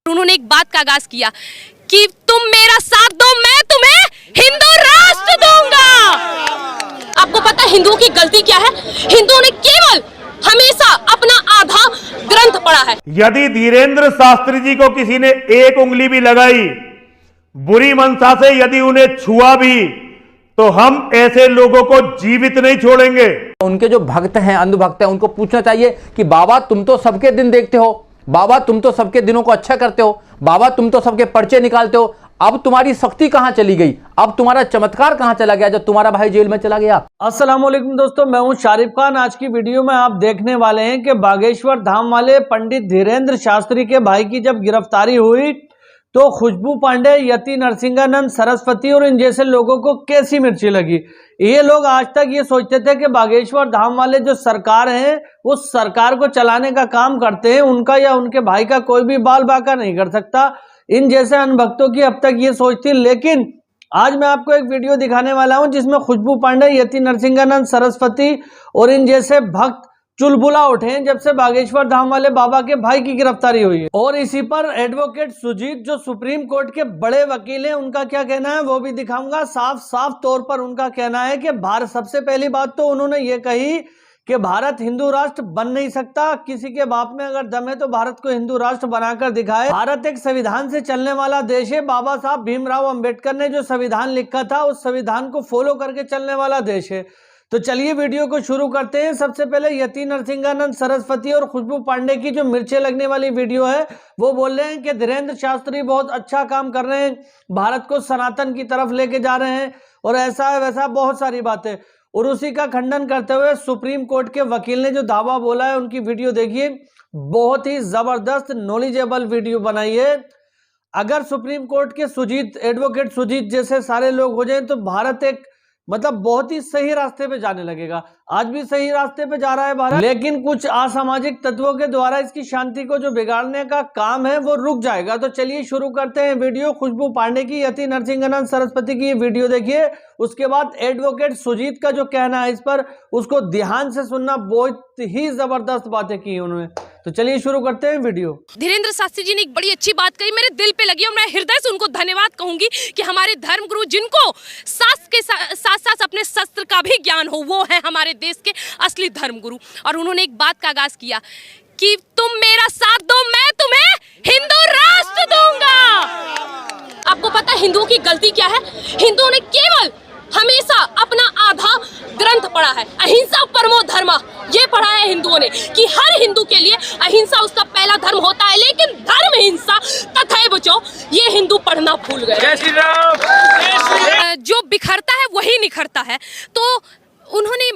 उन्होंने एक बात का आगाज किया कि तुम मेरा साथ दो, मैं तुम्हें हिंदू राष्ट्र दूंगा। आपको पता है हिंदुओं की गलती क्या है? हिंदुओं ने केवल हमेशा अपना आधा ग्रंथ पढ़ा है। यदि धीरेंद्र शास्त्री जी को किसी ने एक उंगली भी लगाई, बुरी मनसा से यदि उन्हें छुआ भी, तो हम ऐसे लोगों को जीवित नहीं छोड़ेंगे। उनके जो भक्त हैं, अंधभक्त हैं, उनको पूछना चाहिए कि बाबा तुम तो सबके दिन देखते हो, बाबा तुम तो सबके दिनों को अच्छा करते हो, बाबा तुम तो सबके पर्चे निकालते हो, अब तुम्हारी शक्ति कहां चली गई? अब तुम्हारा चमत्कार कहां चला गया जब तुम्हारा भाई जेल में चला गया? अस्सलाम वालेकुम दोस्तों, मैं हूं शारिफ खान। आज की वीडियो में आप देखने वाले हैं कि बागेश्वर धाम वाले पंडित धीरेंद्र शास्त्री के भाई की जब गिरफ्तारी हुई तो खुशबू पांडे, यति नरसिंहानंद, सरस्वती और इन जैसे लोगों को कैसी मिर्ची लगी। ये लोग आज तक ये सोचते थे कि बागेश्वर धाम वाले जो सरकार है वो सरकार को चलाने का काम करते हैं, उनका या उनके भाई का कोई भी बाल बाका नहीं कर सकता। इन जैसे अनभक्तों की अब तक ये सोच थी, लेकिन आज मैं आपको एक वीडियो दिखाने वाला हूं जिसमें खुशबू पांडे, यति नरसिंहानंद, सरस्वती और इन जैसे भक्त चुलबुला उठे हैं जब से बागेश्वर धाम वाले बाबा के भाई की गिरफ्तारी हुई है। और इसी पर एडवोकेट सुजीत जो सुप्रीम कोर्ट के बड़े वकील हैं, उनका क्या कहना है वो भी दिखाऊंगा। साफ साफ तौर पर उनका कहना है कि भारत, सबसे पहली बात तो उन्होंने ये कही कि भारत हिंदू राष्ट्र बन नहीं सकता। किसी के बाप में अगर दम है तो भारत को हिंदू राष्ट्र बनाकर दिखाए। भारत एक संविधान से चलने वाला देश है। बाबा साहब भीमराव अंबेडकर ने जो संविधान लिखा था उस संविधान को फॉलो करके चलने वाला देश है। तो चलिए वीडियो को शुरू करते हैं। सबसे पहले यति नरसिंहानंद, सरस्वती और खुशबू पांडे की जो मिर्चें लगने वाली वीडियो है वो बोल रहे हैं कि धीरेंद्र शास्त्री बहुत अच्छा काम कर रहे हैं, भारत को सनातन की तरफ लेके जा रहे हैं और ऐसा है वैसा बहुत सारी बातें। और उसी का खंडन करते हुए सुप्रीम कोर्ट के वकील ने जो दावा बोला है उनकी वीडियो देखिए। बहुत ही जबरदस्त नॉलेजेबल वीडियो बनाई है। अगर सुप्रीम कोर्ट के सुजीत, एडवोकेट सुजीत जैसे सारे लोग हो जाएं तो भारत एक बहुत ही सही रास्ते पे जाने लगेगा। आज भी सही रास्ते पे जा रहा है भारत, लेकिन कुछ असामाजिक तत्वों के द्वारा इसकी शांति को जो बिगाड़ने का काम है वो रुक जाएगा। तो चलिए शुरू करते हैं वीडियो। खुशबू पांडे की, यति नरसिंहानंद, सरस्वती की ये वीडियो देखिए। उसके बाद एडवोकेट सुजीत का जो कहना है इस पर, उसको ध्यान से सुनना। बहुत ही जबरदस्त बातें की उन्होंने। तो चलिए शुरू करते हैं वीडियो। धीरेंद्र शास्त्री जी ने एक बड़ी अच्छी बात कही, मेरे दिल पे लगी और मैं हृदय से उनको धन्यवाद कहूंगी कि हमारे धर्मगुरु, जिनको शास्त्र के साथ साथ अपने शस्त्र का भी ज्ञान हो, वो है हमारे देश के असली धर्मगुरु। और उन्होंने एक बात का आगाज किया कि तुम मेरा साथ दो, मैं तुम्हें हिंदू राष्ट्र दूंगा। आपको पता है हिंदुओं की गलती क्या है? हिंदुओं ने केवल हमेशा अपना आधा ग्रंथ पढ़ा है। अहिंसा परमो धर्म, ये पढ़ा है हिंदुओं ने कि हर हिंदू के लिए अहिंसा उसका पहला धर्म होता है, लेकिन धर्म हिंसा तथैव बचो, ये हिंदू पढ़ना भूल गए। जय श्री राम। जो बिखरता है वही निखरता है। तो उन्होंने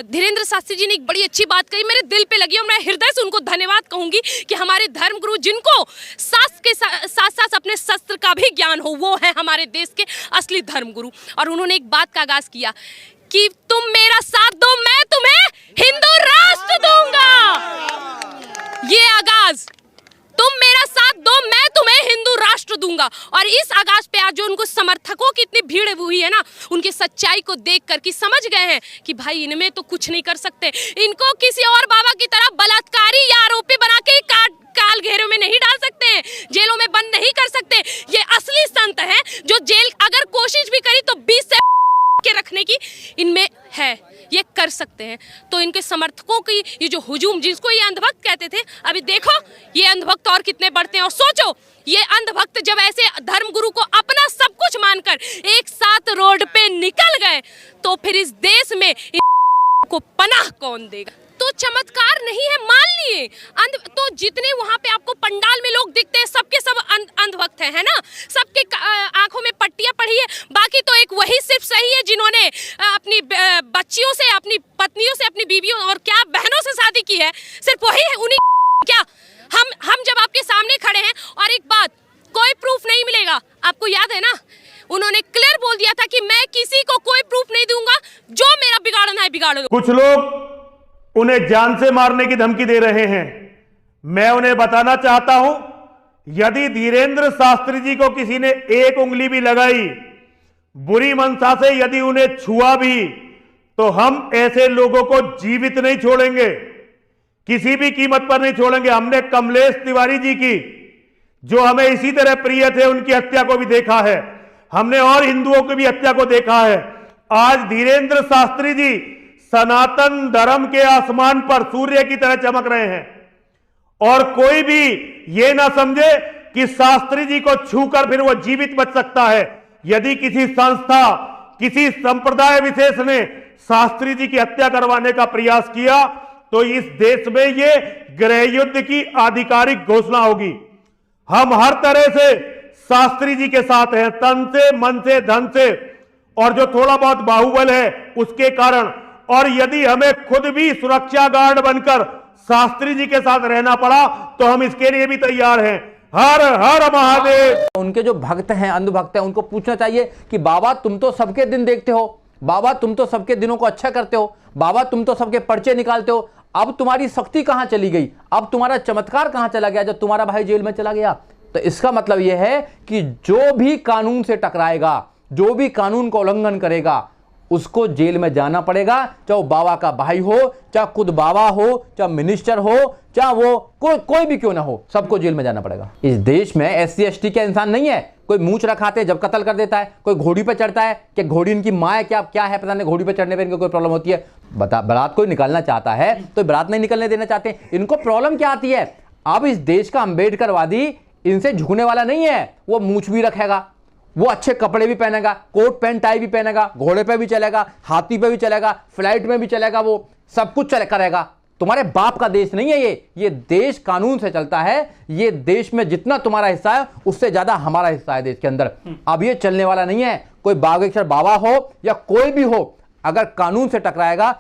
धीरेंद्र शास्त्री जी ने एक बड़ी अच्छी बात कही, मेरे दिल पे लगी और मैं हृदय से उनको धन्यवाद कहूंगी कि हमारे धर्मगुरु, जिनको शास्त्र के साथ साथ अपने शस्त्र का भी ज्ञान हो, वो है हमारे देश के असली धर्मगुरु। और उन्होंने एक बात का आगाज किया कि तुम मेरा साथ दो, मैं तुम्हें हिंदू राष्ट्र दूंगा। ये आगाज, तुम मेरा साथ दो, मैं तुम्हें हिंदू राष्ट्र दूंगा। और इस आगाज पे आज जो उनको समर्थकों की इतनी भीड़ हुई है ना, उनकी सच्चाई को देख कर कि समझ गए हैं कि भाई इनमें तो कुछ नहीं कर सकते। इनको किसी और बाबा की तरह बलात्कारी या आरोपी बना के काल घेरों में नहीं डाल सकते हैं, जेलों में बंद नहीं कर सकते। ये असली संत हैं जो जेल अगर कोशिश भी करी तो 20 से के रखने की इनमें है, ये कर सकते हैं। तो इनके समर्थकों की ये जो हुजूम, जिसको ये अंधभक्त कहते थे, अभी देखो ये अंधभक्त और कितने बढ़ते हैं। और सोचो ये अंधभक्त जब ऐसे धर्मगुरु को अपना सब कुछ मानकर एक साथ रोड पे निकल गए तो फिर इस देश में को पनाह कौन देगा? तो चमत्कार नहीं है, मान लिए। तो जितने वहां पे आपको पंडाल में लोग दिखते हैं सबके सब अंधभक्त है ना? सबके आंखों में पट्टियां पड़ी है। बाकी तो एक वही सिर्फ सही है जिन्होंने अपनी बच्चियों से, अपनी पत्नियों से, अपनी बीवियों और क्या बहनों से शादी की है, सिर्फ वही है। उन्हीं क्या हम जब आपके सामने खड़े हैं और एक बात, कोई प्रूफ नहीं मिलेगा। आपको याद है ना, उन्होंने क्लियर बोल दिया था कि मैं किसी को कोई प्रूफ नहीं दूंगा, जो मेरा बिगाड़ना है बिगाड़ दो। कुछ लोग उन्हें जान से मारने की धमकी दे रहे हैं। मैं उन्हें बताना चाहता हूं, यदि धीरेंद्र शास्त्री जी को किसी ने एक उंगली भी लगाई, बुरी मनसा से यदि उन्हें छुआ भी, तो हम ऐसे लोगों को जीवित नहीं छोड़ेंगे, किसी भी कीमत पर नहीं छोड़ेंगे। हमने कमलेश तिवारी जी की जो हमें इसी तरह प्रिय थे, उनकी हत्या को भी देखा है हमने, और हिंदुओं की भी हत्या को देखा है। आज धीरेंद्र शास्त्री जी सनातन धर्म के आसमान पर सूर्य की तरह चमक रहे हैं, और कोई भी यह ना समझे कि शास्त्री जी को छूकर फिर वो जीवित बच सकता है। यदि किसी संस्था, किसी संप्रदाय विशेष ने शास्त्री जी की हत्या करवाने का प्रयास किया तो इस देश में ये गृह युद्ध की आधिकारिक घोषणा होगी। हम हर तरह से शास्त्री जी के साथ हैं, तन से, मन से, धन से, और जो थोड़ा बहुत बाहुबल है उसके कारण। और यदि हमें खुद भी सुरक्षा गार्ड बनकर शास्त्री जी के साथ रहना पड़ा तो हम इसके लिए भी तैयार हैं। हर हर महादेव। उनके जो भक्त हैं, अंधभक्त हैं, उनको पूछना चाहिए कि बाबा तुम तो सबके दिन देखते हो, बाबा तुम तो सबके दिनों को अच्छा करते हो, बाबा तुम तो सबके पर्चे निकालते हो, अब तुम्हारी शक्ति कहां चली गई, अब तुम्हारा चमत्कार कहां चला गया जब तुम्हारा भाई जेल में चला गया। तो इसका मतलब यह है कि जो भी कानून से टकराएगा, जो भी कानून का उल्लंघन करेगा, उसको जेल में जाना पड़ेगा, चाहे वो बाबा का भाई हो, चाहे खुद बाबा हो, चाहे मिनिस्टर हो, चाहे वो कोई भी क्यों ना हो, सबको जेल में जाना पड़ेगा। इस देश में SC ST के इंसान नहीं है। कोई मूंछ रखाते जब कत्ल कर देता है, कोई घोड़ी पे चढ़ता है कि घोड़ी इनकी माँ है क्या है पता नहीं, घोड़ी पे चढ़ने पे इनको कोई प्रॉब्लम होती है। बारात कोई निकालना चाहता है तो बारात नहीं निकलने देना चाहते। इनको प्रॉब्लम क्या आती है? अब इस देश का अंबेडकरवादी इनसे झुकने वाला नहीं है। वो मूंछ भी रखेगा, वो अच्छे कपड़े भी पहनेगा, कोट पैंट टाई भी पहनेगा, घोड़े पे भी चलेगा, हाथी पे भी चलेगा, फ्लाइट में भी चलेगा, वो सब कुछ करेगा। तुम्हारे बाप का देश नहीं है ये देश कानून से चलता है। ये देश में जितना तुम्हारा हिस्सा है उससे ज्यादा हमारा हिस्सा है देश के अंदर। अब ये चलने वाला नहीं है। कोई बागेश्वर बाबा हो या कोई भी हो, अगर कानून से टकराएगा,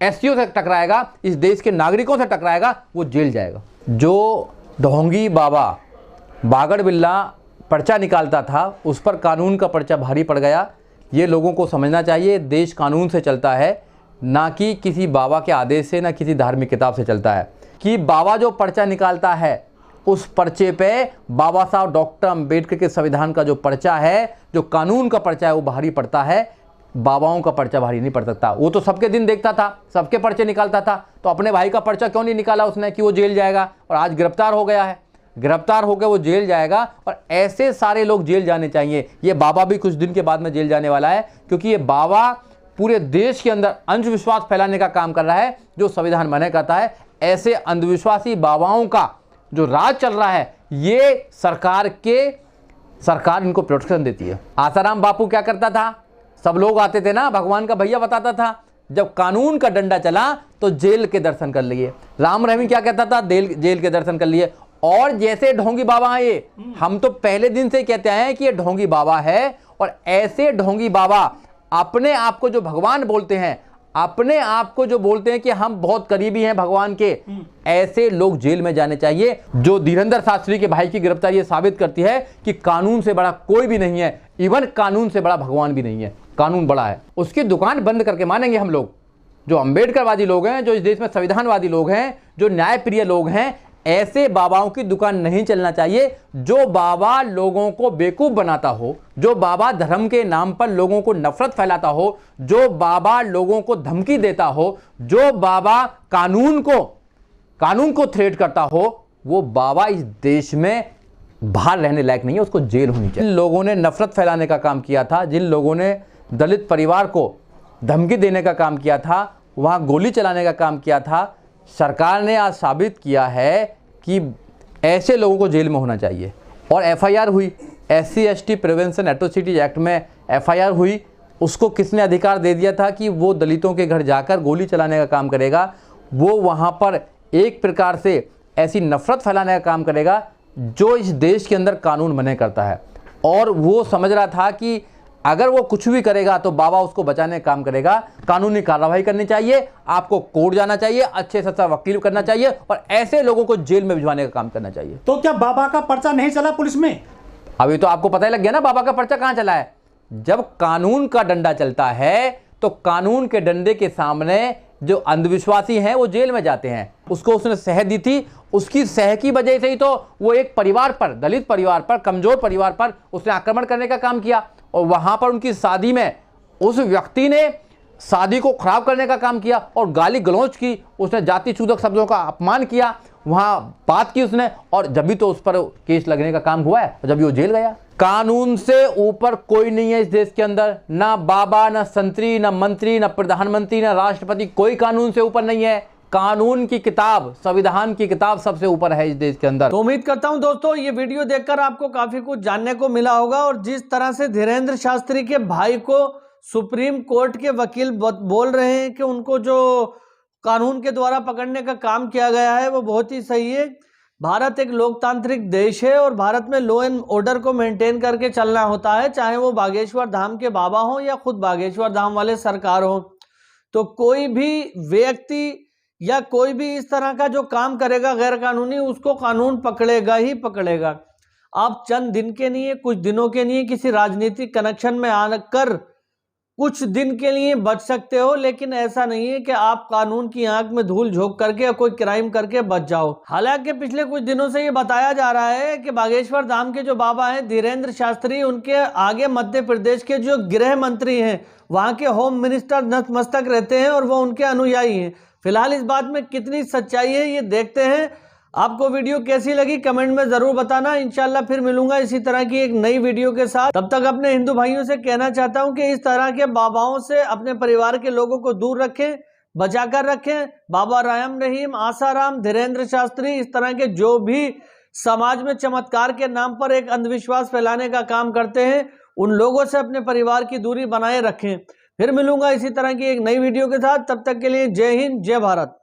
SCO से टकराएगा, इस देश के नागरिकों से टकराएगा, वो जेल जाएगा। जो ढोंगी बाबा बागड़ बिल्ला पर्चा निकालता था, उस पर कानून का पर्चा भारी पड़ गया। ये लोगों को समझना चाहिए, देश कानून से चलता है, ना कि किसी बाबा के आदेश से, ना किसी धार्मिक किताब से चलता है। कि बाबा जो पर्चा निकालता है उस पर्चे पे बाबा साहब डॉक्टर अंबेडकर के संविधान का जो पर्चा है, जो कानून का पर्चा है, वो भारी पड़ता है। बाबाओं का पर्चा भारी नहीं पड़ सकता। वो तो सबके दिन देखता था, सबके पर्चे निकालता था, तो अपने भाई का पर्चा क्यों नहीं निकाला उसने कि वो जेल जाएगा? और आज गिरफ्तार हो गया है, गिरफ्तार होकर वो जेल जाएगा। और ऐसे सारे लोग जेल जाने चाहिए। ये बाबा भी कुछ दिन के बाद में जेल जाने वाला है, क्योंकि ये बाबा पूरे देश के अंदर अंधविश्वास फैलाने का काम कर रहा है, जो संविधान मना करता है। ऐसे अंधविश्वासी बाबाओं का जो राज चल रहा है, ये सरकार इनको प्रोटेक्शन देती है। आसाराम बापू क्या करता था? सब लोग आते थे ना, भगवान का भैया बताता था, जब कानून का डंडा चला तो जेल के दर्शन कर लिए। राम रहीम क्या कहता था? जेल के दर्शन कर लिए। और जैसे ढोंगी बाबा हैं ये, हम तो पहले दिन से कहते हैं कि ये ढोंगी बाबा है। और ऐसे ढोंगी बाबा अपने आप को जो भगवान बोलते हैं, अपने आप को जो बोलते हैं कि हम बहुत करीबी हैं भगवान के, ऐसे लोग जेल में जाने चाहिए। जो धीरेंद्र शास्त्री के भाई की गिरफ्तारी साबित करती है कि कानून से बड़ा कोई भी नहीं है, इवन कानून से बड़ा भगवान भी नहीं है। कानून बड़ा है, उसकी दुकान बंद करके मानेंगे हम लोग। जो अंबेडकरवादी लोग हैं, जो इस देश में संविधानवादी लोग हैं, जो न्यायप्रिय लोग हैं, ऐसे बाबाओं की दुकान नहीं चलना चाहिए। जो बाबा लोगों को बेवकूफ बनाता हो, जो बाबा धर्म के नाम पर लोगों को नफरत फैलाता हो, जो बाबा लोगों को धमकी देता हो, जो बाबा कानून को थ्रेट करता हो, वो बाबा इस देश में बाहर रहने लायक नहीं है। उसको जेल होनी चाहिए। जिन लोगों ने नफरत फैलाने का काम किया था, जिन लोगों ने दलित परिवार को धमकी देने का काम किया था, वहां गोली चलाने का काम किया था, सरकार ने आज साबित किया है कि ऐसे लोगों को जेल में होना चाहिए। और FIR हुई, SC ST prevention atrocities act में FIR हुई। उसको किसने अधिकार दे दिया था कि वो दलितों के घर जाकर गोली चलाने का काम करेगा? वो वहाँ पर एक प्रकार से ऐसी नफरत फैलाने का काम करेगा जो इस देश के अंदर कानून मना करता है। और वो समझ रहा था कि अगर वो कुछ भी करेगा तो बाबा उसको बचाने का काम करेगा। कानूनी कार्रवाई करनी चाहिए, आपको कोर्ट जाना चाहिए, अच्छे से अच्छा वकील करना चाहिए, और ऐसे लोगों को जेल में भिजवाने का काम करना चाहिए। तो क्या बाबा का पर्चा नहीं चला पुलिस में? अभी तो आपको पता ही लग गया ना बाबा का पर्चा कहां चला है। जब कानून का डंडा चलता है तो कानून के डंडे के सामने जो अंधविश्वासी हैं वो जेल में जाते हैं। उसको उसने सह दी थी, उसकी सह की वजह से ही तो वो एक परिवार पर, दलित परिवार पर, कमजोर परिवार पर उसने आक्रमण करने का काम किया। और वहां पर उनकी शादी में उस व्यक्ति ने शादी को खराब करने का काम किया और गाली गलौज की, उसने जाति चूदक शब्दों का अपमान किया। वहां बात की उसने, और जब भी तो उस पर केस लगने का काम हुआ है, जब वो जेल गया। कानून से ऊपर कोई नहीं है इस देश के अंदर, ना बाबा, ना संतरी, ना मंत्री, ना प्रधानमंत्री, ना राष्ट्रपति, कोई कानून से ऊपर नहीं है। कानून की किताब, संविधान की किताब सबसे ऊपर है इस देश के अंदर। तो उम्मीद करता हूं दोस्तों ये वीडियो देखकर आपको काफी कुछ जानने को मिला होगा, और जिस तरह से धीरेंद्र शास्त्री के भाई को सुप्रीम कोर्ट के वकील बोल रहे हैं कि उनको जो कानून के द्वारा पकड़ने का काम किया गया है वो बहुत ही सही है। भारत एक लोकतांत्रिक देश है और भारत में लॉ एंड ऑर्डर को मेंटेन करके चलना होता है, चाहे वो बागेश्वर धाम के बाबा हो या खुद बागेश्वर धाम वाले सरकार हो। तो कोई भी व्यक्ति या कोई भी इस तरह का जो काम करेगा गैर कानूनी, उसको कानून पकड़ेगा ही पकड़ेगा। आप चंद दिन के लिए, कुछ दिनों के लिए किसी राजनीतिक कनेक्शन में आकर कुछ दिन के लिए बच सकते हो, लेकिन ऐसा नहीं है कि आप कानून की आंख में धूल झोंक करके या कोई क्राइम करके बच जाओ। हालांकि पिछले कुछ दिनों से ये बताया जा रहा है कि बागेश्वर धाम के जो बाबा हैं धीरेंद्र शास्त्री, उनके आगे मध्य प्रदेश के जो गृह मंत्री हैं, वहां के होम मिनिस्टर नतमस्तक रहते हैं और वो उनके अनुयायी हैं। फिलहाल इस बात में कितनी सच्चाई है ये देखते हैं। आपको वीडियो कैसी लगी कमेंट में जरूर बताना। इंशाल्लाह फिर मिलूंगा इसी तरह की एक नई वीडियो के साथ। तब तक अपने हिंदू भाइयों से कहना चाहता हूं कि इस तरह के बाबाओं से अपने परिवार के लोगों को दूर रखें, बचाकर रखें। बाबा राम रहीम, आसाराम, धीरेंद्र शास्त्री, इस तरह के जो भी समाज में चमत्कार के नाम पर एक अंधविश्वास फैलाने का काम करते हैं, उन लोगों से अपने परिवार की दूरी बनाए रखें। फिर मिलूंगा इसी तरह की एक नई वीडियो के साथ। तब तक के लिए जय हिंद, जय भारत।